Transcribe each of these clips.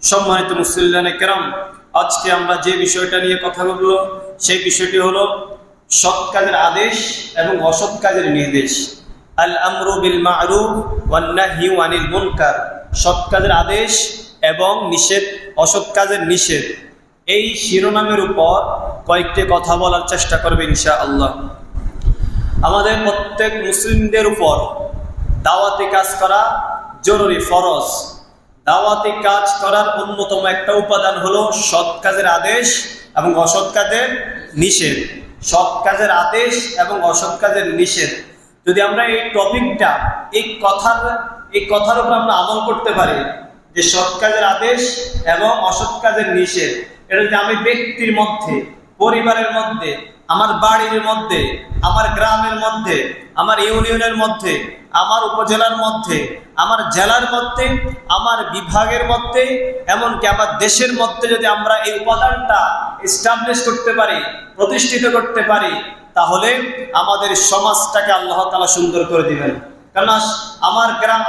সম্মানিত মুসলিম কেরাম, আজকে আমরা যে বিষয়টা নিয়ে কথা বলবো সেই বিষয়টি হলো সৎ কাজের আদেশ এবং অসৎ কাজের নির্দেশ। আল আমরু বিল মা'রুফ ওয়ান নাহয়ু আনিল মুনকার, সৎ কাজের আদেশ এবং নিষেধ, অসৎ কাজের নিষেধ। এই শিরোনামের উপর কয়েকটি কথা বলার চেষ্টা করবে ইনশাআল্লাহ। আমাদের প্রত্যেক মুসলিমদের উপর দাওয়াতি কাজ করা জরুরি, ফরজ। দাওয়াতি কাজ করার অন্যতম একটা উপাদান হলো সৎ কাজের আদেশ এবং অসৎ কাজের নিষেধ। সৎ কাজের আদেশ এবং অসৎ কাজের নিষেধ। যদি আমরা এই টপিকটা, এই কথার উপর আমরা আমল করতে পারি যে সৎ কাজের আদেশ এবং অসৎ কাজের নিষেধ, এটা যদি আমি ব্যক্তির মধ্যে, পরিবারের মধ্যে, আমার বাড়ির মধ্যে, আমার গ্রামের মধ্যে, আমার ইউনিয়নের মধ্যে, আমার উপজেলার মধ্যে, আমার জেলার মধ্যে, আমার বিভাগের মধ্যে, এমনকি আমার দেশের মধ্যে যদি আমরা এই উপাদানটা এস্টাবলিশ করতে পারি, প্রতিষ্ঠিত করতে পারি, তাহলে আমাদের সমাজটাকে আল্লাহ তাআলা সুন্দর করে দিবেন। কারণ আমার গ্রাম,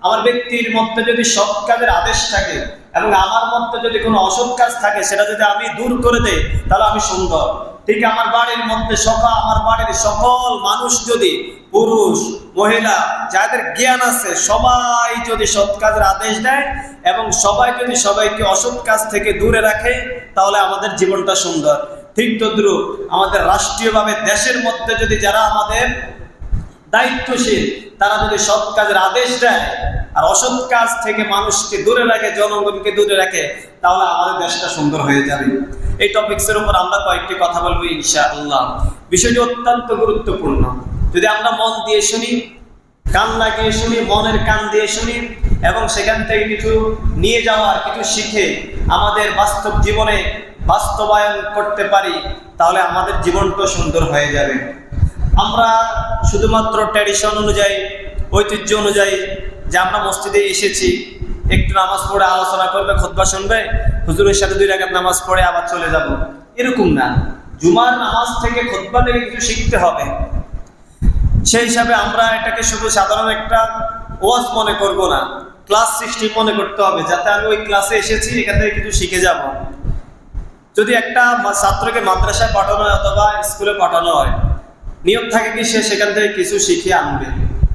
আমার ব্যক্তির মধ্যে যদি সৎ কাজের আদেশ থাকে এবং আমার মধ্যে যদি কোনো অসৎ কাজ থাকে, সেটা যদি আমি দূর করে দেই তাহলে আমি সুন্দর। ঠিক আমার বাড়ির মধ্যে আমার বাড়ির সকল মানুষ যদি, পুরুষ মহিলা যাদের জ্ঞান আছে, সবাই যদি সৎ কাজের আদেশ দেয় এবং সবাই যদি সবাইকে অসৎ কাজ থেকে দূরে রাখে, তাহলে আমাদের জীবনটা সুন্দর। ঠিক তদ্রুপ আমাদের রাষ্ট্রীয়ভাবে দেশের মধ্যে যদি যারা আমাদের দায়িত্বশীল, তারা যদি সৎ কাজের আদেশ দেয় আর অসৎ কাজ থেকে মানুষকে দূরে রাখে, জনগণকে দূরে রাখে, তাহলে আমাদের দেশটা সুন্দর হয়ে যাবে। এই টপিকসের উপর আমরা কয়েকটি কথা বলবো ইনশাআল্লাহ। বিষয়টি অত্যন্ত গুরুত্বপূর্ণ। যদি আমরা মন দিয়ে শুনি, কান লাগিয়ে শুনি, মনের কান দিয়ে শুনি এবং সেখান থেকে কিছু নিয়ে যাওয়ার, কিছু শিখে আমাদের বাস্তব জীবনে বাস্তবায়ন করতে পারি, তাহলে আমাদের জীবনটা সুন্দর হয়ে যাবে। আমরা শুধুমাত্র ট্র্যাডিশন অনুযায়ী, ঐতিহ্য অনুযায়ী যে আমরা মসজিদে এসেছি, একটু নামাজ পড়ে আলোচনা করবে, খুতবা শুনবে, হুজুরের সাথে 2 রাকাত নামাজ পড়ে আবার চলে যাব, এরকম না। জুমার নামাজ থেকে, খুতবা থেকে কিছু শিখতে হবে। সেই হিসাবে আমরা এটাকে শুধু সাধারণ একটা ওয়াজ মনে করব না, ক্লাস সিস্টেম মনে করতে হবে, যাতে আমি ওই ক্লাসে এসেছি, এখান থেকে কিছু শিখে যাব। যদি একটা ছাত্রকে মাদ্রাসায় পাঠানো হয় অথবা স্কুলে পাঠানো হয়, নিয়ম থাকে কি সে সেখান থেকে কিছু শিখে আনবে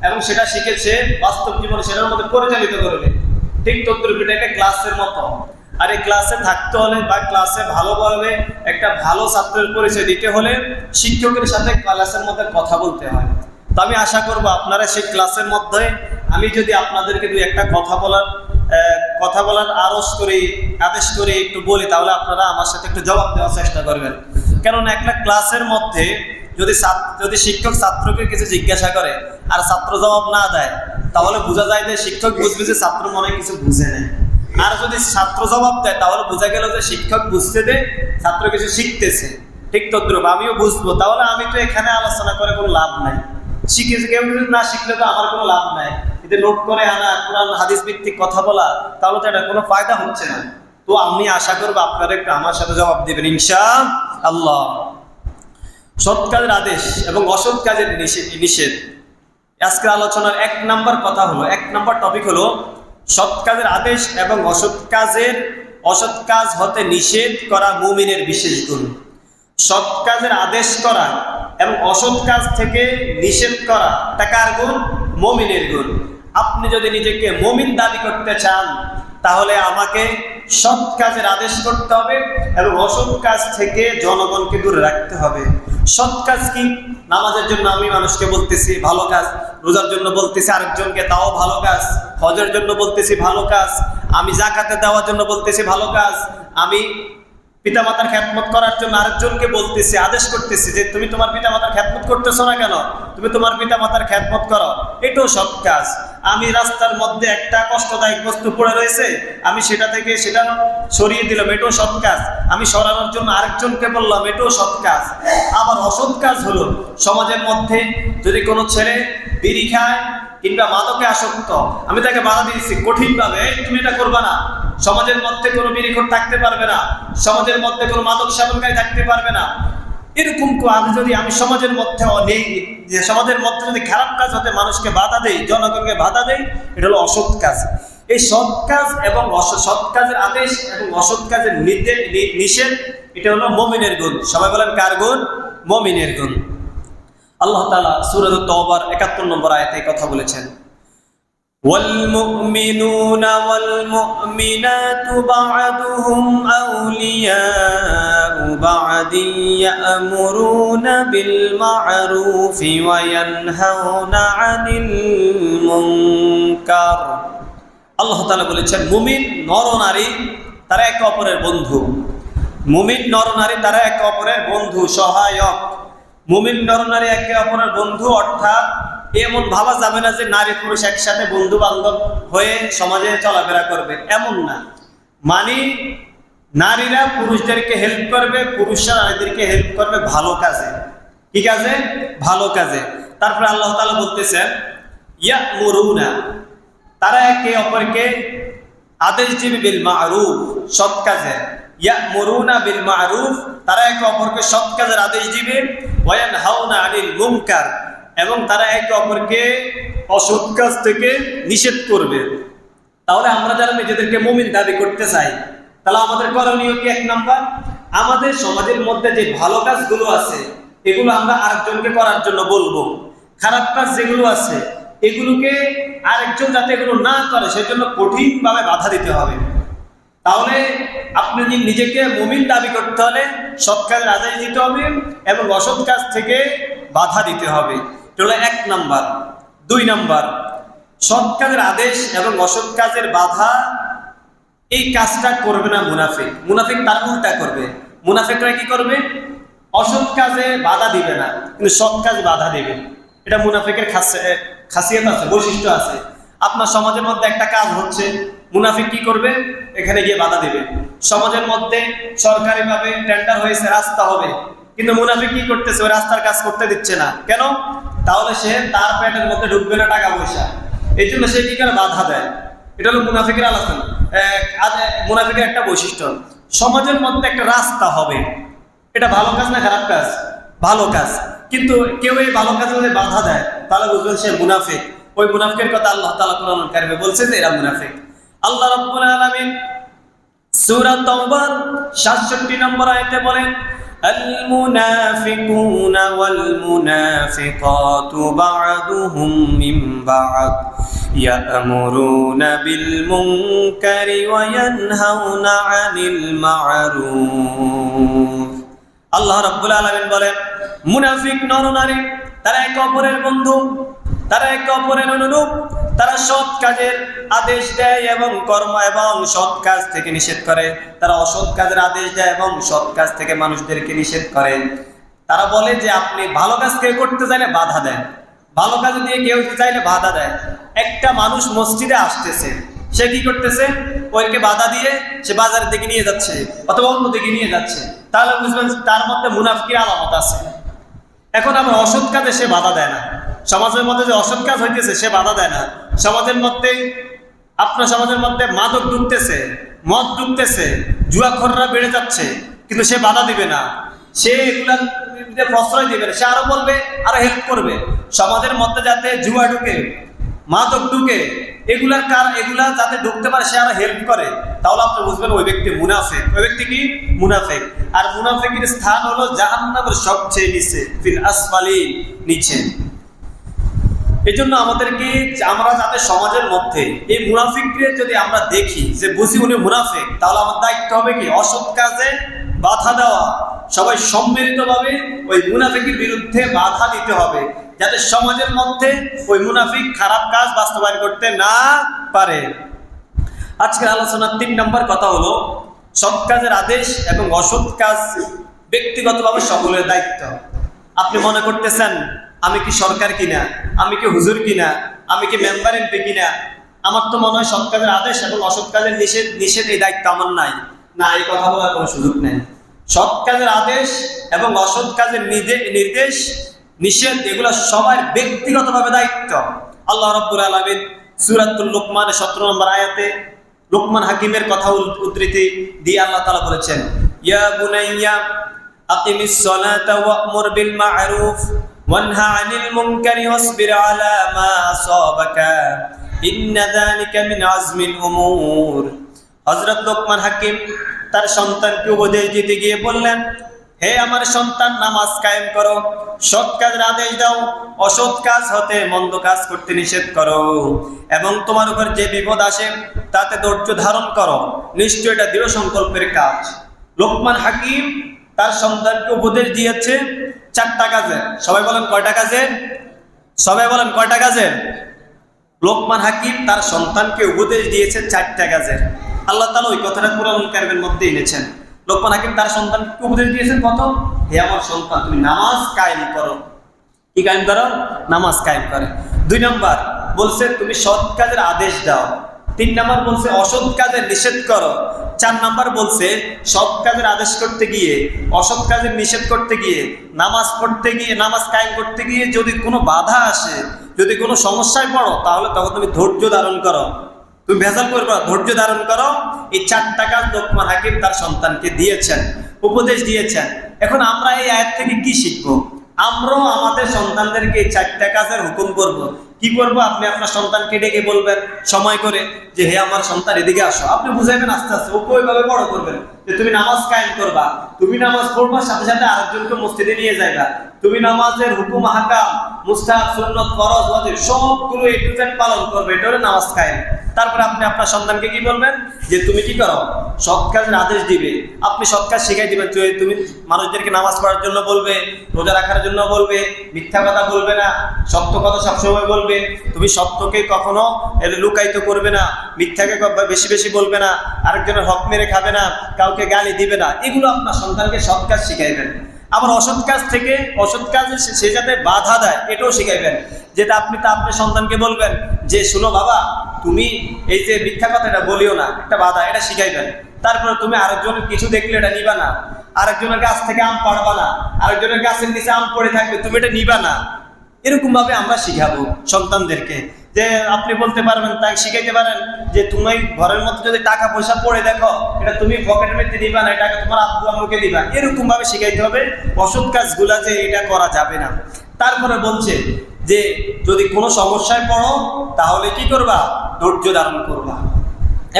এবং সেটা শিখে সে বাস্তব জীবনে সেটার মধ্যে পরিচালিত করবে। ঠিক তদ্রুপ একটা ক্লাসের মতো। আর এই ক্লাসে থাকতে হলে বা ক্লাসে ভালোভাবে একটা ভালো ছাত্রের পরিচয় দিতে হলে শিক্ষকের সাথে ক্লাসের মধ্যে কথা বলতে হয়। তো আমি আশা করবো আপনারা সেই ক্লাসের মধ্যে আমি যদি আপনাদেরকে 2-1টা কথা বলার আদেশ করে একটু বলি, তাহলে আপনারা আমার সাথে একটু জবাব দেওয়ার চেষ্টা করবেন। কেননা একটা ক্লাসের মধ্যে যদি শিক্ষক ছাত্রকে কিছু জিজ্ঞাসা করে আর ছাত্র জবাব না দেয়, তাহলে বোঝা যায় যে শিক্ষক বুঝবে যে ছাত্র মনে কিছু বুঝে নেয়। আর যদি ছাত্র জবাব দেয়, তাহলে বোঝা গেল যে শিক্ষক বুঝতে দেয়, ছাত্র কিছু শিখতেছে। ঠিক তদ্রুপ আমিও বুঝবো, তাহলে আমি তো এখানে আলোচনা করে কোনো লাভ নাই। কেউ না শিখলে তো আমার কোনো লাভ নাই। কিন্তু নোট করে আনা, কোরআন হাদিস ভিত্তিক কথা বলা, তাহলে তো এটা কোনো ফায়দা হচ্ছে না। তো আমি আশা করবো আপনারা একটু আমার সাথে জবাব দিবেন ইনশাআল্লাহ। সৎ কাজের আদেশ এবং অসৎ কাজের নিষেধ। আজকের আলোচনার 1 নম্বর কথা হলো, 1 নম্বর টপিক হলো সৎ কাজের আদেশ এবং অসৎ কাজ হতে নিষেধ করা মুমিনের বিশেষ গুণ। সৎ কাজের আদেশ করা এবং অসৎ কাজ থেকে নিষেধ করা, এটা কার গুণ? মুমিনের গুণ। আপনি যদি নিজেকে মুমিন দাবি করতে চান, তাহলে আমাকে সৎ কাজের আদেশ করতে হবে এবং অসৎ কাজ থেকে জনগণকে দূরে রাখতে হবে। সৎ কাজ কি? নামাজের জন্য আমি মানুষকে বলতেছি ভালো কাজ, রোজার জন্য বলতেছি আরেকজনকে তাও ভালো কাজ, হজের জন্য বলতেছি ভালো কাজ, আমি যাকাতে দেওয়ার জন্য বলতেছি ভালো কাজ, আমি পিতামাতার খেদমত করার জন্য আরেকজনকে বলতেছি, আদেশ করতেছি যে তুমি তোমার পিতামাতার খেদমত করতেছো না কেন, তুমি তোমার পিতামাতার খেদমত করো, এটাও সৎ কাজ। আমি রাস্তার মধ্যে একটা কষ্টদায়ক বস্তু পড়ে রয়েছে, আমি সেটা সরিয়ে দিলাম, এটাও সৎ কাজ। আমি সরানোর জন্য আরেকজনকে বললাম, এটাও সৎ কাজ। আবার অসৎ কাজ হলো সমাজের মধ্যে যদি কোনো ছেলে বিড়ি খায় কিংবা মাদকে আসক্ত, আমি তাকে বাধা দিয়েছি কঠিনভাবে, তুমি এটা করবা না। সমাজের মধ্যে কোনো বিড়িখোর থাকতে পারবে না, সমাজের মধ্যে কোনো মাদক সেবনকারী থাকতে পারবে না। এরকম কাজ যদি আমি সমাজের মধ্যে নেই, যে সমাজের মধ্যে যদি খারাপ কাজ হতে মানুষকে বাধা দেই, জনগণকে বাধা দেই, এটা হলো অসৎ কাজ। এই সৎ কাজ এবং সৎ কাজের আদেশ এবং অসৎ কাজের নিষেধ, এটা হলো মুমিনের গুণ। সবাই বলেন কার গুণ? মুমিনের গুণ। আল্লাহ তাআলা সূরা তাওবার ৭১ নম্বর আয়াতে কথা বলেছেন, والمؤمنون والمؤمنات بعضهم أولياء بعض يأمرون بالمعروف وينهون عن المنكر। আল্লাহ তাআলা বলেছেন মুমিন নরনারী তারা একে অপরের বন্ধু। মুমিন নরনারী তারা একে অপরের বন্ধু, সহায়ক। মুমিন নরনারী একে অপরের বন্ধু অর্থাৎ এমন ভাবা যাবে না যে নারী পুরুষ একসাথে বন্ধু বান্ধব হয়ে সমাজে চলাফেরা করবে, এমন না। মানে নারীরা পুরুষদেরকে হেল্প করবে, পুরুষরা নারীদেরকে হেল্প করবে ভালো কাজে। কি কাজে? ভালো কাজে। তারপরে আল্লাহ তাআলা বলতেছেন ইয়ামুরুনা, তারা একে অপরকে আদেশ দিবে বিল মারুফ, সৎ কাজে। ইয়ামুরুনা বিল মারুফ, তারা একে অপরকে সৎ কাজের আদেশ দিবে। ওয়া ইয়ানহাউনা আনিল মুনকার, এবং তারা একে অপরকে অসৎ কাজ থেকে নিষেধ করবে। তাহলে আমরা যারা নিজেদেরকে মুমিন দাবি করতে চাই, তাহলে আমাদের করণীয় কি? ১ নাম্বার, আমাদের সমাজের মধ্যে যে ভালো কাজগুলো আছে এগুলো আমরা আরেকজনকে করার জন্য বলবো। খারাপ কাজ যেগুলো আছে এগুলোকে আরেকজন যাতে এগুলো না করে সেজন্য কঠিনভাবে বাধা দিতে হবে। তাহলে আপনি নিজেকে মুমিন দাবি করতে হলে সৎ কাজের আদেশ দিতে হবে এবং অসৎ কাজ থেকে বাধা দিতে হবে। এটা হলো ১ নাম্বার। ২ নাম্বার, সৎ কাজের আদেশ এবং অসৎ কাজের বাধা, এই কাজটা করবে না মুনাফিক। মুনাফিক তার উল্টা করবে। মুনাফিকরা কি করবে? অসৎ কাজে বাধা দিবে না, কিন্তু সৎ কাজে বাধা দিবে। এটা মুনাফিকের খাসিয়ত আছে, বৈশিষ্ট্য আছে। আপনার সমাজের মধ্যে একটা কাজ হচ্ছে, মুনাফিক কি করবে? এখানে গিয়ে বাধা দিবে। সমাজের মধ্যে সরকারিভাবে টেন্ডার হয়েছে, রাস্তা হবে, কিন্তু মুনাফিক কি করতেছে? ওই রাস্তার কাজ করতে দিচ্ছে না। কেন? তাহলে সে তার পেটের মধ্যে ঢুকবে না টাকা পয়সা, এই জন্য সে কি করে? বাধা দেয়। এটা হলো মুনাফিকের আলোচনা, মুনাফিকের একটা বৈশিষ্ট্য। সমাজের মধ্যে একটা রাস্তা হবে, এটা ভালো কাজ না খারাপ কাজ? ভালো কাজ। কিন্তু কেউ এই ভালো কাজে যদি বাধা দেয় তাহলে বুঝবেন সে মুনাফিক। ওই মুনাফিকের কথা আল্লাহ তাআলা কোরআনুল কারিমে বলছে যে এরা মুনাফিক। আল্লাহ রাব্বুল আলামিন সূরা তাওবার ৬৭ নম্বর আয়াতে বলেন, المنافقون والمنافقات بعضهم من بعض يأمرون بالمنكر وينهون عن المعروف। আল্লাহ রাব্বুল আলামিন বলেন মুনাফিক নরনারী তারা একে অপরের বন্ধু, তারা একে অপরের অনুরূপ। তারা সৎ কাজের আদেশ দেয় এবং কর্ম এবং সৎ কাজ থেকে নিষেধ করে। তারা অসৎ কাজের আদেশ দেয় এবং সৎ কাজ থেকে মানুষদেরকে নিষেধ করে। তারা বলে যে আপনি ভালো কাজ কেউ করতে চাইলে বাধা দেন, ভালো কাজ দিয়ে কেউ চাইলে বাধা দেয়। একটা মানুষ মসজিদে আসতেছে, সে কি করতেছে? ওইকে বাধা দিয়ে সে বাজারের দিকে নিয়ে যাচ্ছে অথবা অন্য দিকে নিয়ে যাচ্ছে, তাহলে বুঝবেন তার মধ্যে মুনাফিকের আলামত আছে। এখন আমার অসৎ কাজে সে বাধা দেয় না, সমাজের মধ্যে যে অসৎ কাজ হইতেছে সে বাধা দেয় না। সমাজের মধ্যে আপনার সমাজের মধ্যে মাদক ঢুকতেছে, মদ ঢুকতেছে, জুয়াখোররা বেড়ে যাচ্ছে, কিন্তু সে বাধা দিবে না, সে এগুলার প্রশ্রয় দিবে না, সে আরো বলবে, আরো হেল্প করবে। সমাজের মধ্যে যাতে জুয়া ঢুকে, মাদক ঢুকে, এগুলা যাতে ঢুকতে পারে সে আরো হেল্প করে, তাহলে আপনি বুঝবেন ওই ব্যক্তি মুনাফিক। ওই ব্যক্তি কি? মুনাফিক। আর মুনাফিকের স্থান হলো জাহান্নামের সবচেয়ে নিচে, ফিল আসফালিন, নিচে। এই জন্য আমাদেরকে আমরা যাতে সমাজের মধ্যে এই মুনাফিককে যদি আমরা দেখি যে বুঝি উনি মুনাফিক, তাহলে আমার দায়িত্ব হবে কি? অসৎ কাজে বাধা দেওয়া। সবাই সম্মিলিতভাবে ওই মুনাফিকের বিরুদ্ধে বাধা দিতে হবে, যাতে সমাজের মধ্যে ওই মুনাফিক খারাপ কাজ বাস্তবায়ন করতে না পারে। আজকের আলোচনার ৩ নম্বর কথা হলো সৎ কাজের আদেশ এবং অসৎ কাজ ব্যক্তিগতভাবে সকলের দায়িত্ব। আপনি মনে করতেছেন আমি কি সরকার কিনা, আমি কি হুজুর কিনা, আমি কি মেম্বার এমপি কিনা, আমার তো মনে হয় সৎ কাজের আদেশ এবং অসৎ কাজের নিষেধ এই দায়িত্ব আমার নাই। না, এই কথা বলার কোনো সুযোগ নেই। সৎ কাজের আদেশ এবং অসৎ কাজের নির্দেশ নিষেধ এগুলো সবার ব্যক্তিগতভাবে দায়িত্ব। আল্লাহ রাব্বুল আলামিন সূরাতুল লুকমানের 17 নম্বর আয়াতে লুকমান হাকিমের কথা উদ্ধৃতি দিয়ে আল্লাহ তাআলা বলেছেন, ইয়া বুনাইয়া আকিমিস সালাতা ওয়া'মুর বিল মা'রুফ ওয়ানহা আনিল মুনকারি ওয়াসবির আলা মা আসাবাকা ইন্না যালিকা মিন আজমিল উমুর। হযরত লোকমান হাকিম তার সন্তানকে উপদেশ দিতে গিয়ে বললেন, হে আমার সন্তান, নামাজ কায়েম করো, সৎ কাজের আদেশ দাও, অসৎ কাজ হতে মন্দ কাজ করতে নিষেধ করো, এবং তোমার উপর যে বিপদ আসে তাতে ধৈর্য ধারণ করো, নিশ্চয় এটা দৃঢ় সংকল্পের কাজ। লোকমান হাকিম তার সন্তানকে উপদেশ দিয়েছে 4টা কাজে। সবাই বলেন কয়টা কাজে? সবাই বলেন কয়টা কাজে? লোকমান হাকিম তার সন্তানকে উপদেশ দিয়েছে 4টা কাজে। আল্লাহ তাআলা ওই কথাটা কুরআনুল কারীমের মধ্যে এনেছেন। লোকমান হাকিম তার সন্তানকে উপদেশ দিয়েছেন কত? হে আমার সন্তান, তুমি নামাজ কায়েম করো। কি কায়েম করো? নামাজ কায়েম করে। 2 নাম্বার বলছে তুমি সৎ কাজের আদেশ দাও। 3 নাম্বার বলছে অসৎ কাজের নিষেধ করো। 4 নাম্বার বলছে সৎ কাজের আদেশ করতে গিয়ে, অসৎ কাজের নিষেধ করতে গিয়ে, নামাজ পড়তে গিয়ে, নামাজ কায়েম করতে গিয়ে যদি কোনো বাধা আসে, যদি কোনো সমস্যায় পড়ো, তাহলে তখন তুমি ধৈর্য ধারণ করো, তুমি ভেজাল করবে, ধৈর্য ধারণ করো। এই 4টা কাজ লোকমান হাকিম তার সন্তানকে দিয়েছেন, উপদেশ দিয়েছেন। এখন আমরা এই আয়াত থেকে কি শিখবো? আমরাও আমাদের সন্তানদেরকে এই 4টা কাজের হুকুম করব। কি করব? আপনি আপনার সন্তানকে ডেকে বলবেন সময় করে যে হে আমার সন্তান এদিকে আসো। আপনি বুঝাইবেন আস্তে আস্তে, ওকে ওইভাবে বড় করবেন যে তুমি নামাজ কায়েম করবা, তুমি নামাজ পড়বা, সাথে সাথে আরেকজনকে মসজিদে নিয়ে যাইবা, তুমি নামাজের হুকুম আহকাম, মুস্তাহাব, সুন্নাত, ফরজ, ওয়াজিব সবগুলো এ টু জেড পালন করবে। এটা হলো নামাজ কায়েম। তারপরে আপনি আপনার সন্তানকে কি বলবেন? যে তুমি কি করো? সৎ কাজের আদেশ দিবে। আপনি সৎ কাজ শিখাই দিবেন। তুমি মানুষদেরকে নামাজ পড়ার জন্য বলবে, রোজা রাখার জন্য বলবে, মিথ্যা কথা বলবে না, সত্য কথা সবসময় বলবে। তুমি সত্যকে কখনো লুকায়িত করবে না, মিথ্যাকে বেশি বেশি বলবে না, আরেকজনের হক মেরে খাবে না, কাউকে গালি দিবে না। এগুলো আপনার সন্তানকে সৎ কাজ শিখাইবেন। আবার অসৎ কাজ থেকে, অসৎ কাজে সে যাতে বাধা দেয় এটাও শিখাইবেন। যেটা আপনি তা আপনার সন্তানকে বলবেন যে শুনো বাবা, তুমি এই যে মিথ্যা কথা এটা বলিও না, একটা বাধা, এটা শিখাইবেন। তারপরে তুমি আরেকজনের কিছু দেখলে এটা নিবা না, আরেকজনের গাছ থেকে আম পাড়বা না, আরেকজনের গাছের নিচে আম পড়ে থাকবে, তুমি এটা নিবা না। এরকম ভাবে আমরা শিখাবো সন্তানদেরকে। যে আপনি বলতে পারবেন, তাই শিখাইতে পারেন যে তুমি ঘরের মধ্যে যদি টাকা পয়সা পড়ে দেখো, এটা তুমি পকেটের মধ্যে দিবা না, এটাকে তোমার আব্বু আম্মুকে দিবা। এরকম ভাবে শিখাইতে হবে অসৎ কাজগুলা যে এটা করা যাবে না। তারপরে বলছে যে যদি কোনো সমস্যায় পড়ো তাহলে কি করবা? ধৈর্য ধারণ করবা।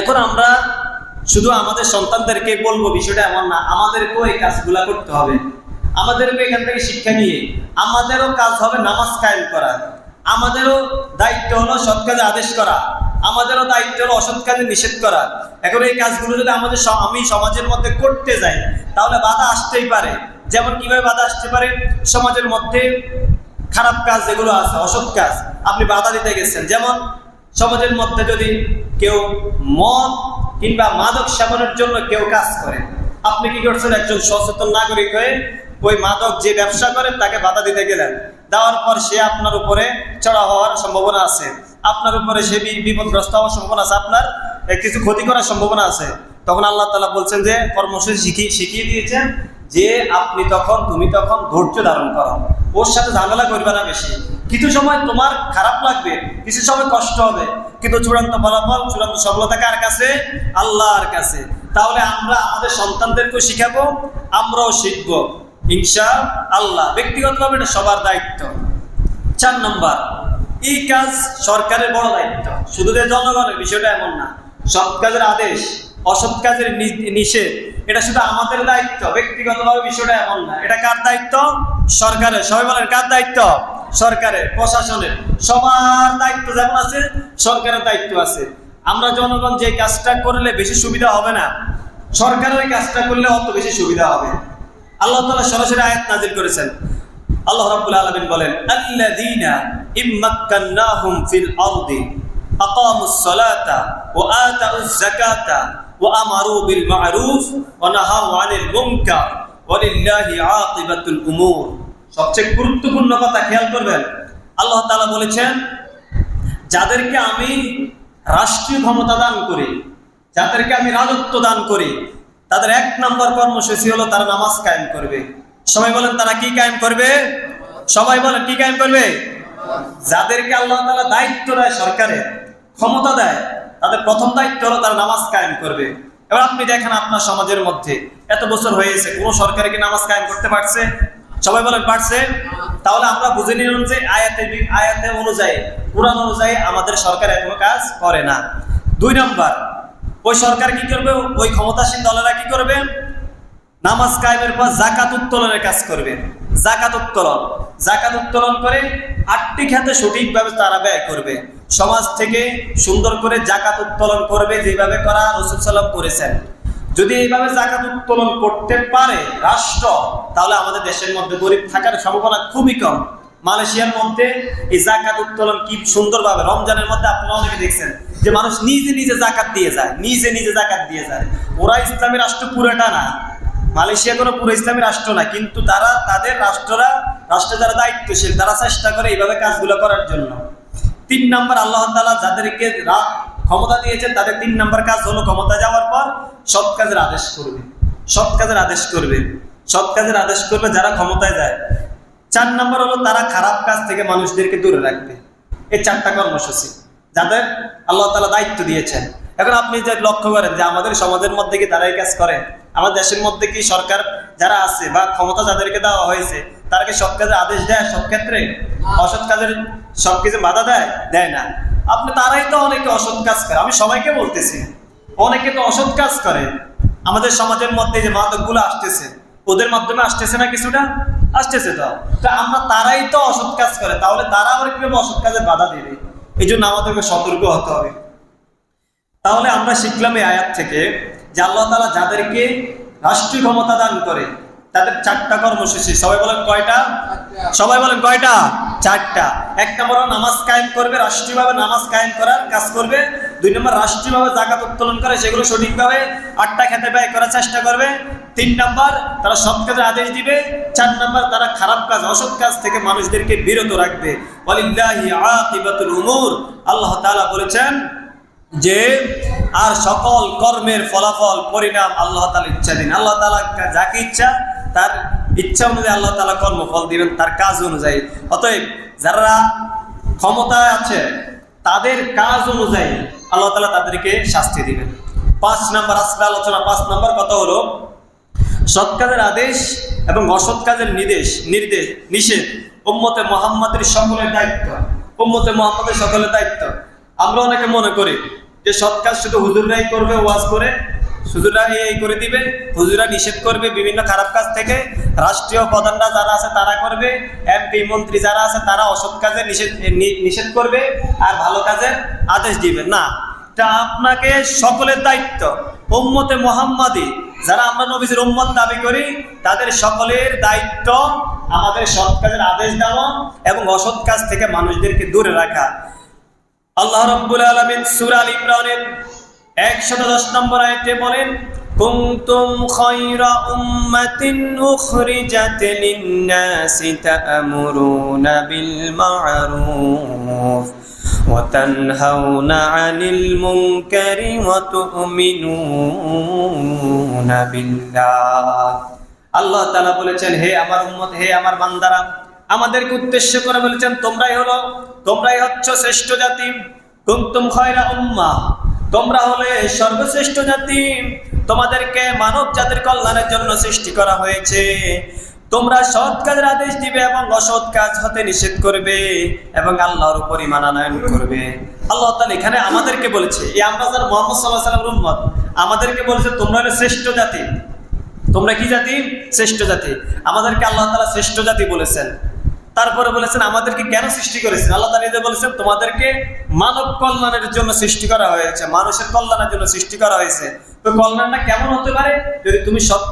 এখন আমরা শুধু আমাদের সন্তানদেরকে বলবো বিষয়টা এমন না, আমাদেরকেও এই কাজগুলা করতে হবে। আমাদেরকে এখান থেকে শিক্ষা নিয়ে আমাদেরও কাজ হবে নামাজ কায়েম করা, আমাদেরও দায়িত্ব হলো সৎ কাজে আদেশ করা, আমাদেরও দায়িত্ব হলো অসৎ কাজে নিষেধ করা। এখন এই কাজগুলো যদি আমি সমাজের মধ্যে করতে যাই তাহলে বাধা আসতেই পারে। যেমন কিভাবে বাধা আসতে পারে? সমাজের মধ্যে খারাপ কাজ যেগুলো আছে, অসৎ কাজ, আপনি বাধা দিতে গেছেন। যেমন সমাজের মধ্যে যদি কেউ মদ কিংবা মাদক সেবনের জন্য কেউ কাজ করে, আপনি কি করছেন? একজন সচেতন নাগরিক হয়ে ওই মাদক যে ব্যবসা করেন তাকে বাধা দিতে গেলেন। দেওয়ার পর সে আপনার উপরে চড়া হওয়ার সম্ভাবনা আছে, আপনার উপরে সে বিপদগ্রস্ত হওয়ার সম্ভাবনা আছে, আপনার কিছু ক্ষতি করার সম্ভাবনা আছে। তখন আল্লাহ তাআলা বলছেন যে কর্মসূচি শিখিয়ে দিয়েছেন যে তুমি তখন ধৈর্য ধারণ করো, ওর সাথে ঝামেলা করবে না বেশি। কিছু সময় তোমার খারাপ লাগবে, কিছু সময় কষ্ট হবে, কিন্তু চূড়ান্ত ফলাফল, চূড়ান্ত সফলতা কার কাছে? আল্লাহর কাছে। তাহলে আমরা আমাদের সন্তানদেরকেও শিখাবো, আমরাও শিখবো ইনশাআল্লাহ। ব্যক্তিগতভাবে এটা সবার দায়িত্ব। 4 নম্বর, এই কাজ সরকারের বড় দায়িত্ব, শুধু যে জনগণের, বিষয়টা এমন না। সৎ কাজের আদেশ, অসৎ কাজের নিষেধ, এটা শুধু আমাদের দায়িত্ব, ব্যক্তিগতভাবে বিষয়টা এমন না। এটা কার দায়িত্ব? সরকারের। সবাই বলেন কার দায়িত্ব? সরকারের, প্রশাসনের, সবার দায়িত্ব যেমন আছে সরকারের দায়িত্ব আছে। আমরা জনগণ যে কাজটা করলে বেশি সুবিধা হবে না, সরকারের কাজটা করলে অত বেশি সুবিধা হবে। আল্লাহ তাআলা সরাসরি আয়াত নাযিল করেছেন। আল্লাহ রাব্বুল আলামিন বলেন, আল্লাযীনা ইম্মাক্কান্নাহুম ফিল আরদি আকামুস সালাতা ওয়া আতাউজ যাকাতা ওয়া আমারু বিল মা'রুফ ওয়া নাহাউ আনিল মুনকার ওয়া লিল্লাহি আকিবাতুল উমুর। সবচেয়ে গুরুত্বপূর্ণ কথা খেয়াল করবেন, আল্লাহ তাআলা বলেছেন যাদেরকে আমি রাষ্ট্রীয় ক্ষমতা দান করি, যাদেরকে আমি রাজত্ব দান করি, তাদের 1 নম্বর কর্মসূচি হলো তারা নামাজ কায়েম করবে। সবাই বলেন তারা কি কায়েম করবে? সবাই বলেন কি কায়েম করবে? যাদেরকে আল্লাহ তাআলা দায়িত্ব দেয়, সরকারের ক্ষমতা দেয়, তাদের প্রথম দায়িত্ব হলো তারা নামাজ কায়েম করবে। এবার আপনি দেখেন আপনার সমাজের মধ্যে এত বছর হয়েছে কোন সরকার কি নামাজ কায়েম করতে পারছে? সবাই বলেন পারছে? তাহলে আমরা বুঝে নিলাম যে আয়াতে অনুযায়ী, কোরআন অনুযায়ী আমাদের সরকার এখনো কাজ করে না। 2 নম্বর, ওই সরকার কি করবে? ওই ক্ষমতাসীন দলেরা কি করবে? নামাজ কায়েমের পর জাকাত উত্তোলনের কাজ করবে। জাকাত উত্তোলন করে 8টি খাতে সঠিকভাবে তারা ব্যয় করবে। সমাজ থেকে সুন্দর করে জাকাত উত্তোলন করবে, যেভাবে করা রাসূল সাল্লাল্লাহু আলাইহি ওয়াসাল্লাম করেছেন। যদি এইভাবে জাকাত উত্তোলন করতে পারে রাষ্ট্র, তাহলে আমাদের দেশের মধ্যে গরিব থাকার সম্ভাবনা খুবই কম। মালয়েশিয়ার মধ্যে এই জাকাত উত্তোলন কি সুন্দরভাবে, রমজানের মধ্যে আপনারা অনেকে দেখছেন যে মানুষ নিজে নিজে জাকাত দিয়ে যায়। ওরা ইসলামী রাষ্ট্র পুরোটা না, মালয়েশিয়া কোনো পুরো ইসলামী রাষ্ট্র না, কিন্তু তারা তাদের রাষ্ট্রে যারা দায়িত্বশীল তারা চেষ্টা করে এইভাবে কাজগুলো করার জন্য। 3 নম্বর, আল্লাহ তাআলা যাদেরকে ক্ষমতা দিয়েছেন তাদের 3 নম্বর কাজ হলো ক্ষমতা যাওয়ার পর সৎ কাজের আদেশ করবে যারা ক্ষমতায় যায়। 4 নম্বর হলো তারা খারাপ কাজ থেকে মানুষদেরকে দূরে রাখবে। এই 4টা কর্মসূচি যাদের আল্লাহ তাআলা দায়িত্ব দিয়েছেন। এখন আপনি যে লক্ষ্য করেন যে আমাদের সমাজের মধ্যে কি তারা এই কাজ করে? আমাদের দেশের মধ্যে কি সরকার যারা আছে বা ক্ষমতা যাদেরকে দেওয়া হয়েছে তারা কি সৎ কাজের আদেশ দেয়? সব ক্ষেত্রে অসৎ কাজের সবকিছু বাধা দেয় না। তারাই তো অনেকে অসৎ কাজ করে, আমি সবাইকে বলতেছি, অনেকে তো অসৎ কাজ করে। আমাদের সমাজের মধ্যে যে মাদকগুলো আসতেছে ওদের মাধ্যমে আসতেছে না, কিছুটা আসতেছে। তো আমরা তারাই তো অসৎ কাজ করে, তাহলে তারা আবার কিভাবে অসৎ কাজে বাধা দেবে? এই জন্য আমাদেরকে সতর্ক হতে হবে। তাহলে আমরা শিখলাম এই আয়াত থেকে যে আল্লাহ তাআলা যাদেরকে রাষ্ট্রীয় ক্ষমতা দান করে তাদের 4টা কর্মসূচি। সবাই বলেন কয়টা? 4টা। 1 নম্বর নামাজ কায়েম করবে, রাষ্ট্রীয়ভাবে নামাজ কায়েম করার কাজ করবে। 2 নম্বর রাষ্ট্রীয়ভাবে জাকাত উত্তোলন করে সেগুলো সঠিকভাবে 8টা খাতে ব্যয় করার চেষ্টা করবে। 3 নম্বর তারা সৎ কাজের আদেশ দিবে। 4 নম্বর তারা খারাপ কাজ, অসৎ কাজ থেকে মানুষদেরকে বিরত রাখবে। ওয়ালিল্লাহি আকিবাতুল উমুর, আল্লাহ তাআলা বলেছেন যে আর সকল কর্মের ফলাফল পরিণাম আল্লাহ তাআলার ইচ্ছাধীন। আল্লাহ তাআলা যাকে ইচ্ছা তার ইচ্ছা অনুযায়ী আল্লাহ তাআলা কর্মফল দিবেন তার কাজ অনুযায়ী। অতএব যারা ক্ষমতায় আছে তাদের কাজ অনুযায়ী আল্লাহ তাআলা তাদেরকে শাস্তি দিবেন। 5 নম্বর আজকে আলোচনা। 5 নম্বর কথা হলো সৎ কাজের আদেশ এবং অসৎ কাজের নিষেধ উম্মতে মুহাম্মাদের সকলের দায়িত্ব। আমরা অনেকে মনে করি যে সৎ কাজ শুধু হুজুররাই করবে, ওয়াজ করে হুজুররা এই করে দিবে, হুজুররা নিষেধ করবে বিভিন্ন খারাপ কাজ থেকে, রাষ্ট্রীয় প্রধানরা যারা আছে তারা করবে, এমপি মন্ত্রী যারা আছে তারা অসৎ কাজে নিষেধ করবে আর ভালো কাজের আদেশ দিবে না। এটা আপনাকে সকলের দায়িত্ব। উম্মতে মুহাম্মাদি যারা আমরা নবীর উম্মত দাবি করি তাদের সকলের দায়িত্ব আমাদের সৎ কাজের আদেশ দেওয়া এবং অসৎ কাজ থেকে মানুষদেরকে দূরে রাখা। আল্লাহ রাব্বুল আলামিন সূরা আল ইমরানের 110 নম্বর আয়াতে বলেন, কুনতুম খায়রা উম্মাতিন উখরিজাত লিন-নাসি তা'মুরুনা বিল মা'রুফ ওয়া তানহাউনা 'আনিল মুনকারি ওয়া তু'মিনুনা বিল্লাহ। আল্লাহ তাআলা বলেছেন, হে আমার উম্মত, হে আমার বান্দারা, আমাদেরকে উদ্দেশ্য করে বলেছেন তোমরাই হচ্ছে শ্রেষ্ঠ জাতি। কুনতুম খায়রা উম্মাহ, তোমরা হলে সর্বশ্রেষ্ঠ জাতি। তোমাদেরকে মানব জাতির কল্যাণের জন্য সৃষ্টি করা হয়েছে। তোমরা সৎ কাজের আদেশ দিবে এবং অসৎ কাজ হতে নিষেধ করবে এবং আল্লাহর উপর ঈমান আনয়ন করবে। আল্লাহ তাআলা এখানে আমাদেরকে বলেছে, এই আমরা যারা মুহাম্মদ সাল্লাল্লাহু আলাইহি ওয়াসাল্লামের উম্মত, আমাদেরকে বলেছে তোমরা হলে শ্রেষ্ঠ জাতি। তোমরা কি জাতি? শ্রেষ্ঠ জাতি। আমাদেরকে আল্লাহ তাআলা শ্রেষ্ঠ জাতি বলেছেন। তারপরে বলেছেন আমাদেরকে কেন সৃষ্টি করেছেন। আল্লাহ তাআলা নিজে বলেছেন তোমাদেরকে মানব কল্যাণের জন্য সৃষ্টি করা হয়েছে, মানুষের কল্যাণের জন্য সৃষ্টি করা হয়েছে। তো কল্যাণটা কেমন হতে পারে? যদি তুমি সৎ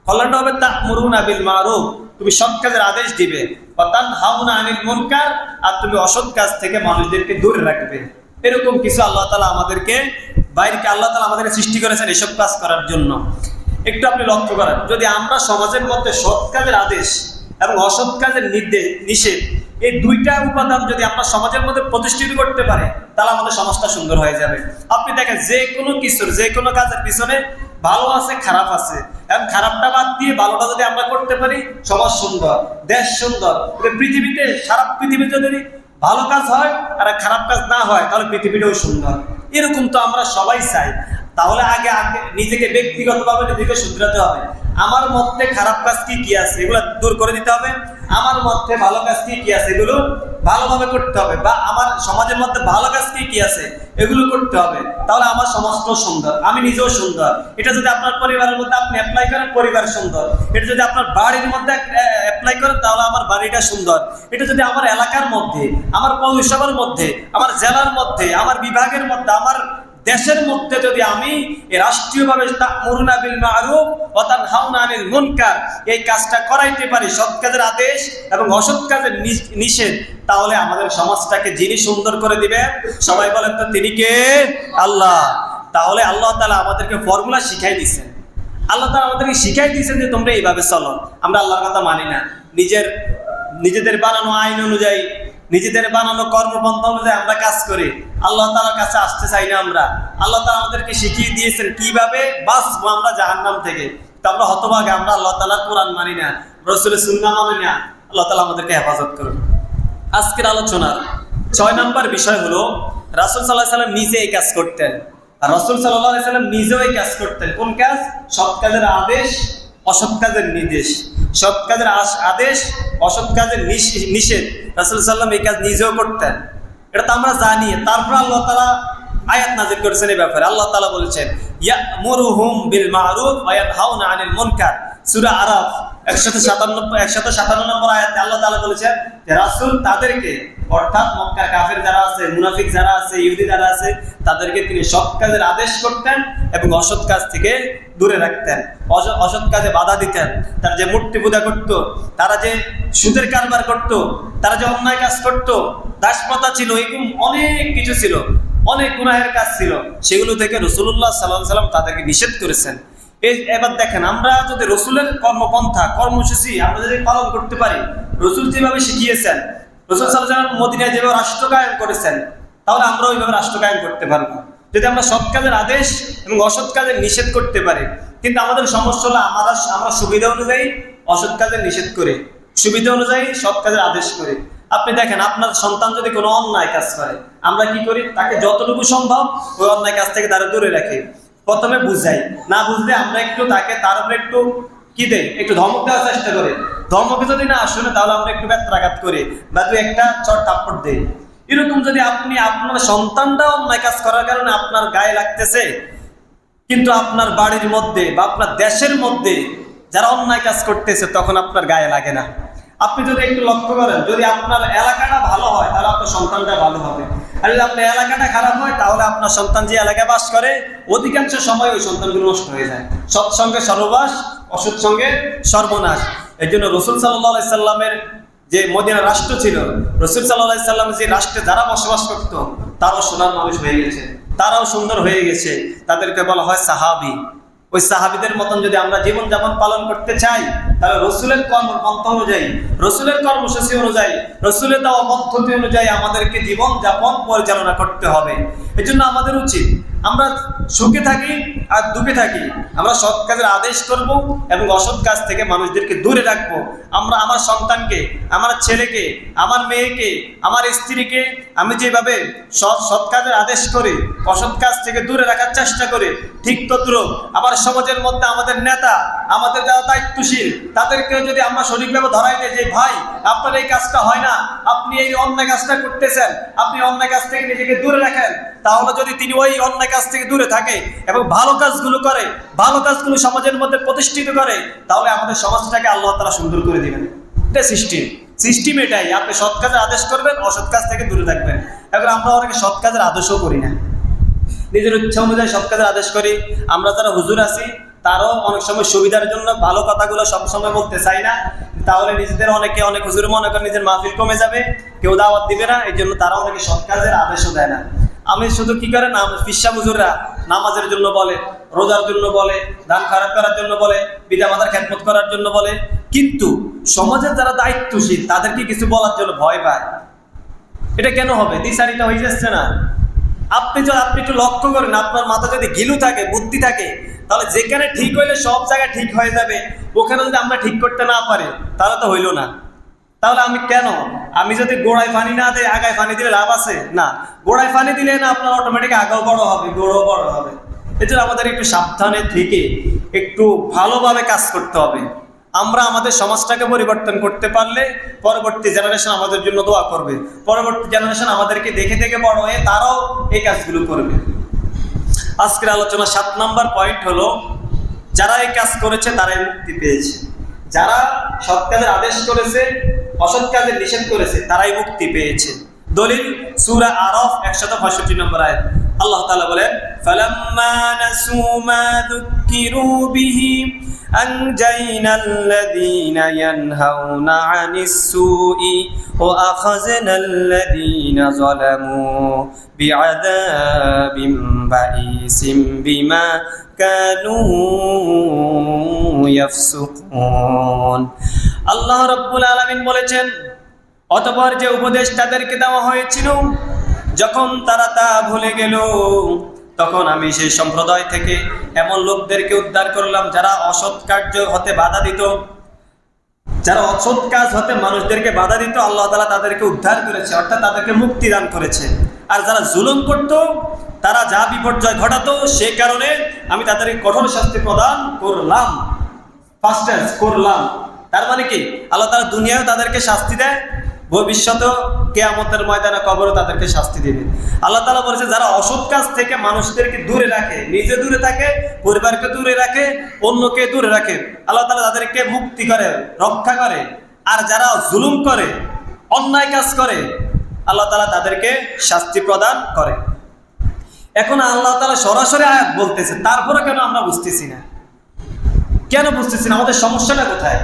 কল্যাণটা হবে তা'মুরুনা বিল মা'রুফ, তুমি সৎ কাজের আদেশ দিবে, ওয়া তানহাউনা আনিল মুনকার, আর তুমি অসৎ কাজ থেকে মানুষদেরকে দূরে রাখবে। এরকম কিছু আল্লাহ তাআলা আমাদেরকে আল্লাহ তাআলা আমাদেরকে সৃষ্টি করেছেন এসব কাজ করার জন্য। একটু আপনি লক্ষ্য করেন, যদি আমরা সমাজের মধ্যে সৎ কাজের আদেশ এবং অসৎ কাজের নিষেধ এই 2টা উপাদান যদি আমরা সমাজের মধ্যে প্রতিষ্ঠিত করতে পারি তাহলে আমাদের সমাজটা সুন্দর হয়ে যাবে। আপনি দেখেন যে কোনো কাজের পিছনে ভালো আছে, খারাপ আছে, এবং খারাপটা বাদ দিয়ে ভালোটা যদি আমরা করতে পারি সমাজ সুন্দর, দেশ সুন্দর। পৃথিবীতে সারা পৃথিবীতে যদি ভালো কাজ হয় আর খারাপ কাজ না হয় তাহলে পৃথিবীটাও সুন্দর। এরকম তো আমরা সবাই চাই। তাহলে আগে আগে নিজেকে ব্যক্তিগতভাবে নিজেকে শুধরাতে হবে। আমার মধ্যে খারাপ কাজ কি কি আছে এগুলো দূর করে দিতে হবে, আমার মধ্যে ভালো কাজ কি কি আছে এগুলো ভালোভাবে করতে হবে, বা আমার সমাজের মধ্যে ভালো কাজ কি কি আছে এগুলো করতে হবে। তাহলে আমার সমাজটাও সুন্দর, আমি নিজেও সুন্দর। এটা যদি আপনার পরিবারের মধ্যে আপনি অ্যাপ্লাই করেন, পরিবার সুন্দর। এটা যদি আপনার বাড়ির মধ্যে অ্যাপ্লাই করেন, তাহলে আমার বাড়িটা সুন্দর। এটা যদি আমার এলাকার মধ্যে, আমার পৌরসভার মধ্যে, আমার জেলার মধ্যে, আমার বিভাগের মধ্যে, আমার দেশের মধ্যে যদি আমি রাষ্ট্রীয়ভাবে তা'মুরুনা বিল মা'রুফ ওয়া তানহাউনা আনিল মুনকার এই কাজটা করাইতে পারি, সৎ কাজের আদেশ এবং অসৎ কাজের নিষেধ, তাহলে আমাদের সমাজটাকে যিনি সুন্দর করে দিবে, সবাই বলেন তো তিনি কে? আল্লাহ। তাহলে আল্লাহ তাআলা আমাদেরকে ফর্মুলা শিখাই দিয়েছেন। আল্লাহ তাআলা আমাদেরকে শিখাই দিয়েছেন যে তোমরা এইভাবে চলো। আমরা আল্লাহর কথা মানি না, নিজেদের বানানো আইন অনুযায়ী, নিজেদের বানানো কর্মপন্থা অনুযায়ী আমরা কাজ করি। আল্লাহ তাআলার কাছে আসতে চাই না আমরা। আল্লাহ তাআলা আমাদেরকে শিখিয়ে দিয়েছেন কিভাবে বাঁচবো আমরা জাহান্নাম থেকে। তো আমরা হতভাগে, আমরা আল্লাহ তাআলার কোরআন মানি না, রাসূলের সুন্নাহ মানি না। আল্লাহ তাআলা আমাদেরকে হেফাজত করুন। আজকের আলোচনার 6 নম্বর বিষয় হলো রাসূল সাল্লাল্লাহু আলাইহি সাল্লাম নিজে এই কাজ করতেন। আর রাসূল সাল্লাল্লাহু আলাইহি সাল্লাম নিজেও এই কাজ করতেন। কোন কাজ? সৎ কাজের আদেশ, অসৎ কাজের নির্দেশ। সৎ কাজের আদেশ, অসৎ কাজের নিষেধ। রাসূল সাল্লাল্লাহু আলাইহি এই কাজ নিজেও করতেন, এটা তো আমরা জানি। তারপর আল্লাহ তাআলা আয়াত নাযিল করেছেন এই ব্যাপারে। আল্লাহ তাআলা বলেছেন ইয়া'মুরুহুম বিল মা'রুফ ওয়া ইয়ানহাউনা আনিল মুনকার। সূরা আরাফ 157 নম্বর আয়াতে আল্লাহ তাআলা বলেছেন যে রাসূল তাদেরকে, অর্থাৎ মক্কার কাফের যারা আছে, মুনাফিক যারা আছে, ইহুদি যারা আছে, তাদেরকে তিনি সৎ কাজের আদেশ করতেন এবং অসৎ কাজ থেকে দূরে রাখতেন, অসৎ কাজে বাধা দিতেন। তারা যে মূর্তি পূজা করত, তারা যে সুদের কারবার করত, তারা যে অন্যায় কাজ করত, দাসপ্রথা ছিল, এরকম অনেক কিছু ছিল, অনেক গুনাহের কাজ ছিল, সেগুলো থেকে রাসূলুল্লাহ সাল্লাল্লাহু আলাইহি সাল্লাম তাদেরকে নিষেধ করেছেন। এবার দেখেন, আমরা যদি রসুলের কর্মপন্থা, কর্মসূচি আমরা যদি পালন করতে পারি, রসুল যেভাবে শিখিয়েছেন, রসুল সাল্লাল্লাহু আলাইহি ওয়াসাল্লাম মদিনায় যেভাবে রাষ্ট্র কায়েম করেছেন, তাহলে আমরা ওইভাবে রাষ্ট্র কায়েম করতে পারবো যদি আমরা সৎ কাজের আদেশ এবং অসৎ কাজের নিষেধ করতে পারি। কিন্তু আমাদের সমস্যা হলো আমরা সুবিধা অনুযায়ী অসৎ কাজের নিষেধ করে, সুবিধা অনুযায়ী সৎ কাজের আদেশ করে। আপনি দেখেন, আপনার সন্তান যদি কোনো অন্যায় কাজ করে, আমরা কি করি? তাকে যতটুকু সম্ভব ওই অন্যায় কাজ থেকে তারা দূরে রাখি। প্রথমে বুঝাই, না বুঝলে আমরা একটু তাকে তার উপরে একটু কি দেই, একটু ধমক দেওয়ার চেষ্টা করি। ধমকে যদি না শুনে, তাহলে আমরা একটু ব্যত্রাঘাত করি বা দু একটা চট থাপ্পড় দেই। এরকম যদি আপনি আপনার সন্তানটা অন্যায় কাজ করার কারণে আপনার গায়ে লাগতেছে, কিন্তু আপনার বাড়ির মধ্যে বা আপনার দেশের মধ্যে যারা অন্যায় কাজ করতেছে তখন আপনার গায়ে লাগে না। আপনি যদি একটু লক্ষ্য করেন, যদি আপনার এলাকাটা ভালো হয় তাহলে আপনার সন্তানটা ভালো হবে, আর যদি আপনার এলাকাটা খারাপ হয় তাহলে আপনার সন্তান যে এলাকায় বাস করে অধিকাংশ সময় ওই সন্তানগুলো নষ্ট হয়ে যায়। সৎসঙ্গে সর্ববাস, অসৎ সঙ্গে সর্বনাশ। এই জন্য রাসূল সাল্লাল্লাহু আলাইহি সাল্লামের যে মদিনা রাষ্ট্র ছিল, রাসূল সাল্লাল্লাহু আলাইহি সাল্লাম যে রাষ্ট্রে যারা বসবাস করতো তারাও সোনার মানুষ হয়ে গেছে, তারাও সুন্দর হয়ে গেছে, তাদেরকে বলা হয় সাহাবী। ওই সাহাবীদের মতন যদি আমরা জীবনযাপন পালন করতে চাই, তাহলে রসুলের কর্মপন্থা অনুযায়ী, রসুলের কর্মসূচি অনুযায়ী, রসুলের দেওয়া পদ্ধতি অনুযায়ী আমাদেরকে জীবনযাপন পরিচালনা করতে হবে। এই জন্য আমাদের উচিত, আমরা সুখে থাকি আর দুঃখে থাকি, আমরা সৎ কাজের আদেশ করব এবং অসৎ কাজ থেকে মানুষদেরকে দূরে রাখবো। আমরা আমার সন্তানকে, আমার ছেলেকে, আমার মেয়েকে, আমার স্ত্রীকে আমি যেভাবে সৎ কাজের আদেশ করি, অসৎ কাজ থেকে দূরে রাখার চেষ্টা করি, ঠিক তদ্রুপ আবার সমাজের মধ্যে আমাদের নেতা, আমাদের যারা দায়িত্বশীল, তাদেরকে যদি আমরা সঠিকভাবে ধরাই দেয় যে ভাই আপনার এই কাজটা হয় না, আপনি এই অন্যায় কাজটা করতেছেন, আপনি অন্যায় কাজ থেকে নিজেকে দূরে রাখেন, তাহলে যদি তিনি ওই অন্যায় কাজ থেকে দূরে থাকে এবং ভালো কাজগুলো করে, ভালো কাজগুলো সমাজের মধ্যে প্রতিষ্ঠিত করে, তাহলে আমাদের সমাজটাকে আল্লাহ তাআলা সুন্দর করে দিবেন। এটা সিস্টেম এটাই। আপনি সৎ কাজের আদেশ করবেন, অসৎ কাজ থেকে দূরে থাকবেন। এবার আমরা অনেকে সৎ কাজের আদেশও করি না, নিজের ইচ্ছা অনুযায়ী সৎ কাজের আদেশ করি। আমরা যারা হুজুর আছি তারাও অনেক সময় সুবিধার জন্য ভালো কথাগুলো সবসময় বলতে চাই না, তাহলে নিজেদের অনেক হুজুর মনে করেন নিজের মাহফিল কমে যাবে, কেউ দাওয়াত দিবে না, এই জন্য তারা অনেকে সৎ কাজের আদেশও দেয় না। আমি শুধু কি করে, ফিসা হুজুররা নামাজের জন্য বলে, রোজার জন্য বলে, দান খারাপ করার জন্য বলে, পিতা মাতার খেদমত করার জন্য বলে, কিন্তু সমাজের যারা দায়িত্বশীল তাদেরকে কিছু বলার জন্য ভয় পায়। এটা কেন হবে? দ্বিচারিতা হয়ে যাচ্ছে না? আপনি একটু লক্ষ্য করেন, আপনার মাথা যদি ঘিলু থাকে, বুদ্ধি থাকে, তাহলে যেখানে ঠিক হইলে সব জায়গায় ঠিক হয়ে যাবে, ওখানে যদি আমরা ঠিক করতে না পারি তাহলে তো হইল না। তাহলে আমি যদি গোড়ায় পানি না দেয় আগায় পানি দিলে লাভ আছে? না। গোড়ায় পানি দিলে না আপনার অটোমেটিক আগাও বড় হবে, গোড়ও বড় হবে। এজন্য আমাদের একটু সাবধানে থেকে একটু ভালোভাবে কাজ করতে হবে। আমরা আমাদের সমাজটাকে পরিবর্তন করতে পারলে পরবর্তী জেনারেশন আমাদের জন্য দোয়া করবে, পরবর্তী জেনারেশন আমাদেরকে দেখে দেখে বড় হয়ে তারাও এই কাজগুলো করবে। আজকের আলোচনা 7 নম্বর পয়েন্ট হলো, যারা এই কাজ করেছে তারাই মুক্তি পেয়েছে। যারা সৎ কাজের আদেশ করেছে, অসৎ কাজের নিষেধ করেছে, তারাই মুক্তি পেয়েছে। দলিল সূরা আরাফ 165 নম্বর আয়াত। আল্লাহ তাআলা বলেন, ফালাম্মা নাসু মা যুকিরু বিহি আনজাইনাল্লাযীনা ইয়ানহাউনা আনিস সুই ওয়া আখাযনাল্লাযীনা যালামু বিআযাবিম বাঈসিম বিমা কানু ইয়াফসুকুন। আল্লাহ রাব্বুল আলামিন বলেছেন, অতঃপর যে উপদেশ তাদেরকে দেওয়া হয়েছিল, যখন তারা তা ভুলে গেল, তখন আমি সেই সম্প্রদায় থেকে এমন লোকদেরকে উদ্ধার করলাম যারা অসৎ কার্য হতে বাধা দিত, যারা অসৎ কাজ হতে মানুষদেরকে বাধা দিত, আল্লাহ তাআলা তাদেরকে উদ্ধার করেছে, অর্থাৎ তাদেরকে মুক্তি দান করেছে। আর যারা জুলুম করত, তারা যা বিপর্যয় ঘটাতো, সেই কারণে আমি তাদেরকে কঠোর শাস্তি প্রদান করলাম, করলাম। তার মানে কি, আল্লাহ তাআলা দুনিয়ায় তাদেরকে শাস্তি দেয়, ভবিষ্যতেও কিয়ামতের ময়দানে কবরে তাদেরকে শাস্তি দেবে। আল্লাহ তাআলা বলেছে, যারা অসৎ কাজ থেকে মানুষদেরকে দূরে রাখে, নিজে দূরে থাকে, পরিবারকে দূরে রাখে, অন্যকে দূরে রাখে, আল্লাহ তাআলা তাদেরকে মুক্তি করে, রক্ষা করে। আর যারা জুলুম করে, অন্যায় কাজ করে, আল্লাহ তাআলা তাদেরকে শাস্তি প্রদান করে। এখন আল্লাহ তাআলা সরাসরি আয়াত বলতেছে, তারপরে কেন আমরা বুঝতেছি না? কেন বুঝতেছি না? আমাদের সমস্যাটা কোথায়?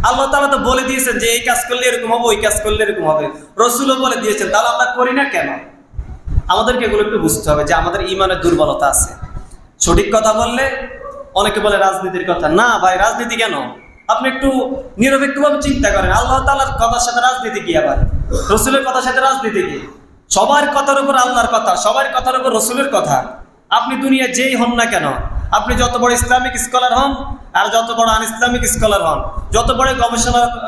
আল্লাহ তাআলা তো বলে দিয়েছেন যে এই কাজ করলে এরকম হবে, ওই কাজ করলে এরকম হবে, রাসূলও বলে দিয়েছেন, তাহলে আমরা করি না কেন? আমাদেরকে এগুলো একটু বুঝতে হবে যে আমাদের ঈমানের দুর্বলতা আছে। সঠিক কথা বললে অনেকে বলে রাজনীতির কথা। না ভাই, রাজনীতি কেন? আপনি একটু নিরপেক্ষভাবে চিন্তা করেন, আল্লাহ তাআলার কথার সাথে রাজনীতি কি? আবার রাসূলের কথার সাথে রাজনীতি কি? সবার কথার উপর আল্লাহর কথা, সবার কথার উপর রাসূলের কথা। আপনি দুনিয়া যেই হন না কেন, আপনি যত বড় ইসলামিক স্কলার হন আর যত বড় আন ইসলামিক স্কলার হন, যত বড়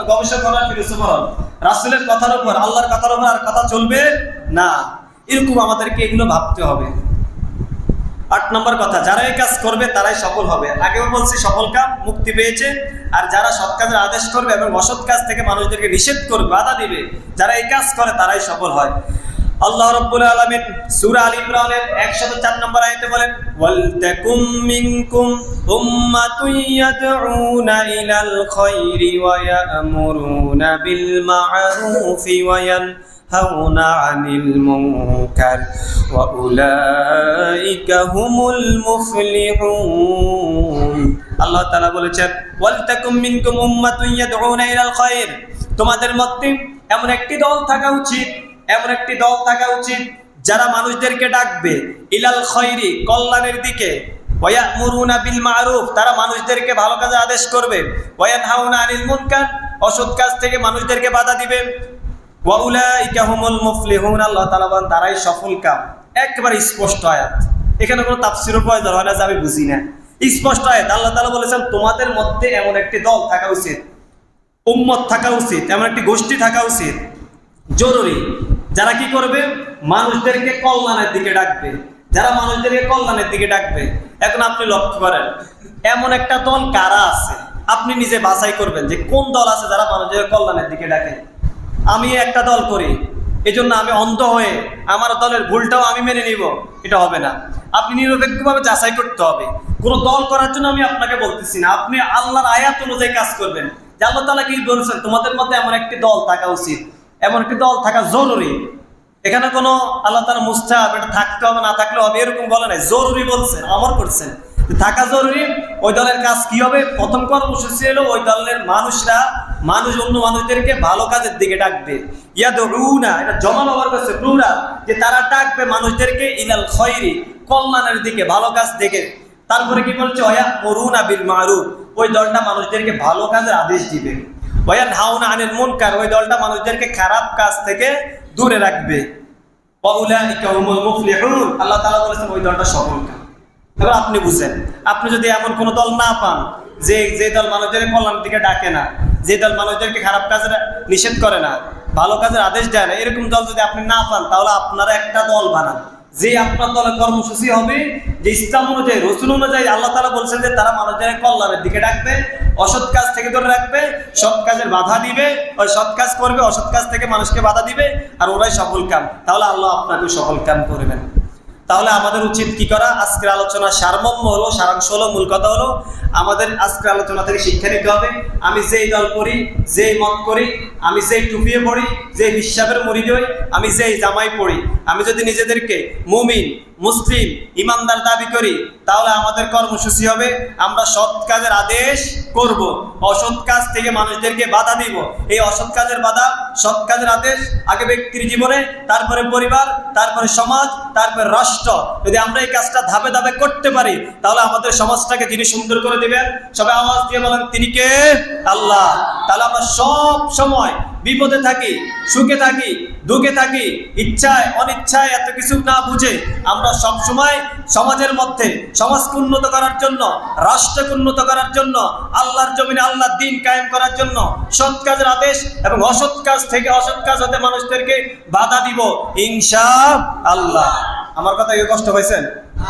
গবেষক হন, ফিলোসফার হন, রাসূলের কথার উপর, আল্লাহর কথার উপর আর কথা চলবে না। এরকম আমাদেরকে এগুলো ভাবতে হবে। 8 নম্বর কথা, যারা এই কাজ করবে তারাই সফল হবে। আগেও বলছি, সফল কাম মুক্তি পেয়েছে। আর যারা সৎ কাজের আদেশ করবে এবং অসৎ কাজ থেকে মানুষদেরকে নিষেধ করবে, বাধা দিবে, যারা এই কাজ করে তারাই সফল হয়। আল্লাহ রাব্বুল আলামিন সূরা আল ইমরানের 104 নম্বর আয়াতে বলেন, ওয়াল তাকুম মিনকুম উম্মাতুন ইয়াদউনা ইলাল খায়রি ওয়া ইয়া'মুরুনা বিল মা'রুফি ওয়া ইয়ানহাউনা আনিল মুনকার ওয়া উলাইকা হুমুল মুফলিহুন। আল্লাহ তাআলা বলেছেন, ওয়াল তাকুম মিনকুম উম্মাতুন ইয়াদউনা ইলাল খায়র, তোমাদের মধ্যে এমন একটি দল থাকা উচিত, এমন একটি দল থাকা উচিত যারা মানুষদেরকে ডাকবে ইলাল খায়রি, কল্যাণের দিকে, ওয়া ইয়া'মুরুনা বিল মা'রুফ, তারা মানুষদেরকে ভালো কাজে আদেশ করবে, ওয়া ইয়ানহাউনা আনিল মুনকার, অসৎ কাজ থেকে মানুষদেরকে বাধা দিবে, ওয়া উলাইকা হুমুল মুফলিহুন। আল্লাহ তাআলা বলেন, তারাই সফল কাম। একেবারে স্পষ্ট আয়াত, এখানে কোনো তাফসীরের প্রয়োজন হয় না যে আমি বুঝি না। স্পষ্ট আয়াত। আল্লাহ তাআলা বলেছেন, তোমাদের মধ্যে এমন একটি দল থাকা উচিত, উম্মত থাকা উচিত, এমন একটি গোষ্ঠী থাকা উচিত, জরুরি, যারা কি করবে? মানুষদেরকে কল্যাণের দিকে ডাকবে, যারা মানুষদেরকে কল্যাণের দিকে ডাকবে। এখন আপনি লক্ষ্য করেন, এমন একটা দল কারা আছে, আপনি নিজে বাছাই করবেন যে কোন দল আছে যারা মানুষের কল্যাণের দিকে ডাকে। আমি একটা দল করি, এজন্য আমি অন্ধ হয়ে আমার দলের ভুলটাও আমি মেনে নিব, এটা হবে না। আপনি নিরপেক্ষভাবে যাচাই করতে হবে। কোনো দল করার জন্য আমি আপনাকে বলতেছি না, আপনি আল্লাহর আয়াত অনুযায়ী কাজ করবেন। যে আল্লাহ তাআলা কি বলেছেন, তোমাদের মধ্যে এমন একটি দল থাকা উচিত, এমন একটি দল থাকা জরুরি। এখানে কোনো আল্লাহ তাআলা মুস্তাহাব, এটা থাকতে হবে, না থাকলে হবে, এরকম বলে নাই, জরুরি বলছেন, আমর করছেন, থাকা জরুরি। ওই দলের কাজ কি হবে? প্রথম কর্মসূচি হলো ওই দলের মানুষরা অন্য মানুষদেরকে ভালো কাজের দিকে ডাকবে। ইয়াদউনা, এটা জমা ব্যবহার করছে, প্লুরাল, যে তারা ডাকবে মানুষদেরকে ইলাল খায়রি, কল্যাণের দিকে, ভালো কাজ দিকে। তারপরে কি বলছে? ওয়া ইয়া'মুরুনা বিল মা'রুফ, ওই দলটা মানুষদেরকে ভালো কাজের আদেশ দিবে। ওয়া ইয়ানহাউনা আনিল মুনকার, ওই দলটা মানুষদেরকে খারাপ কাজ থেকে দূরে রাখবে। ওয়া উলাইকা হুমুল মুফলিহুন, আল্লাহ তাআলা বলেছেন ওই দলটা সফল কাম। এবার আপনি বুঝেন, আপনি যদি এমন কোনো দল না পান যে দল মানুষদের কল্যাণের দিকে ডাকে না, যে দল মানুষদেরকে খারাপ কাজের নিষেধ করে না, ভালো কাজের আদেশ দেয় না, এরকম দল যদি আপনি না পান, তাহলে আপনারা একটা দল বানান, যে আপনার দলে কর্মসূচি হবে, যে ইসলাম অনুযায়ী, রসুল অনুযায়ী, আল্লাহ তাআলা বলছেন যে তারা মানুষের কল্যাণের দিকে ডাকবে, অসৎ কাজ থেকে ধরে রাখবে, সৎ কাজের বাধা দিবে, ওই সৎ কাজ করবে, অসৎ কাজ থেকে মানুষকে বাধা দিবে, আর ওরাই সফল কাম। তাহলে আল্লাহ আপনাকে সফল কাম করবেন। তাহলে আমাদের উচিত কি করা? আজকের আলোচনার সারমর্ম হলো, সারাংশ হলো, মূল কথা হলো, আমাদের আজকের আলোচনা থেকে শিক্ষা নিতে হবে। আমি যেই দল করি, যেই মত করি, আমি যেই টুপিয়ে পড়ি, যেই বিশ্বাসের মুরিদ হই, আমি যেই জামাই পড়ি, আমি যদি নিজেদেরকে মুমিন, মুসলিম, ইমানদার দাবি করি, তাহলে আমাদের কর্মসূচি হবে আমরা সৎ কাজের আদেশ করব, অসৎ কাজ থেকে মানুষদেরকে বাধা দিব। এই অসৎ কাজের বাধা, সৎ কাজের আদেশ আগে ব্যক্তির জীবনে, তারপরে পরিবার, তারপরে সমাজ, তারপরে রাষ্ট্র। যদি আমরা এই কাজটা ধাপে ধাপে করতে পারি, তাহলে আমাদের সমাজটাকে যিনি সুন্দর করে দিবেন, সবাই আওয়াজ দিয়ে বলেন তিনি কে? আল্লাহ। তাহলে আমরা সব সময় বিপদে থাকি, সুখে থাকি, দুঃখে থাকি, ইচ্ছায় অনিচ্ছায় এত কিছু না বুঝে আমরা সব সময় সমাজের মধ্যে সমাজকে উন্নত করার জন্য, রাষ্ট্রকে উন্নত করার জন্য, আল্লাহর জমিনে আল্লাহর দ্বীন কায়েম করার জন্য সৎ কাজের আদেশ এবং অসৎ কাজ থেকে, অসৎ কাজ হতে মানুষদেরকে বাধা দিব ইনশাআল্লাহ। আমার কথা কি কষ্ট হয়েছেন?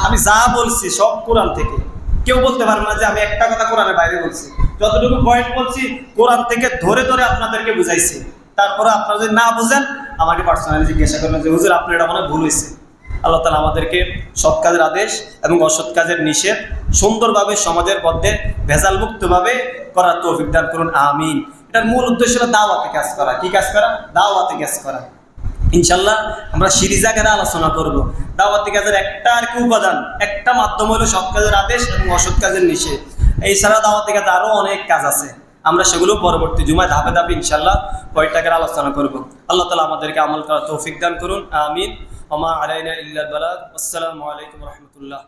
আমি যা বলছি সব কোরআন থেকে, কেউ বলতে পারবে না যে আমি একটা কথা কোরআনের বাইরে বলছি। যতটুকু পয়েন্ট বলছি কোরআন থেকে ধরে ধরে আপনাদেরকে বুঝাইছি। তারপরে আপনারা যদি না বুঝেন আমাকে পার্সোনালি জিজ্ঞাসা করবেন যে হুজুর আপনার এটা মনে ভুল হয়েছে। আল্লাহ তাআলা আমাদেরকে সৎ কাজের আদেশ এবং অসৎ কাজের নিষেধ সুন্দরভাবে সমাজের মধ্যে ভেজাল মুক্তভাবে করার তৌফিক দান করুন, আমিন। এটার মূল উদ্দেশ্য হলো দাওয়াতে কাজ করা। কি কাজ করা? দাওয়াতে কাজ করা। ইনশাল্লাহ আমরা সিরিজ আকারে আলোচনা করব। দাওয়াতি কাজের একটা আর কি উপাদান, একটা মাধ্যম হলো সৎ কাজের আদেশ এবং অসৎ কাজের নিষেধ। এছাড়া দাওয়াতি কাজে আরো অনেক কাজ আছে, আমরা সেগুলো পরবর্তী জুমায় ধাপে ধাপে ইনশাল্লাহ কয়েকটাকার আলোচনা করব। আল্লাহ তাআলা আমাদেরকে আমল করার তৌফিক দান করুন, আমিন। ওয়া মা আলাইনা ইল্লাল বালাগ। আসসালামু আলাইকুম ওয়া রাহমাতুল্লাহ।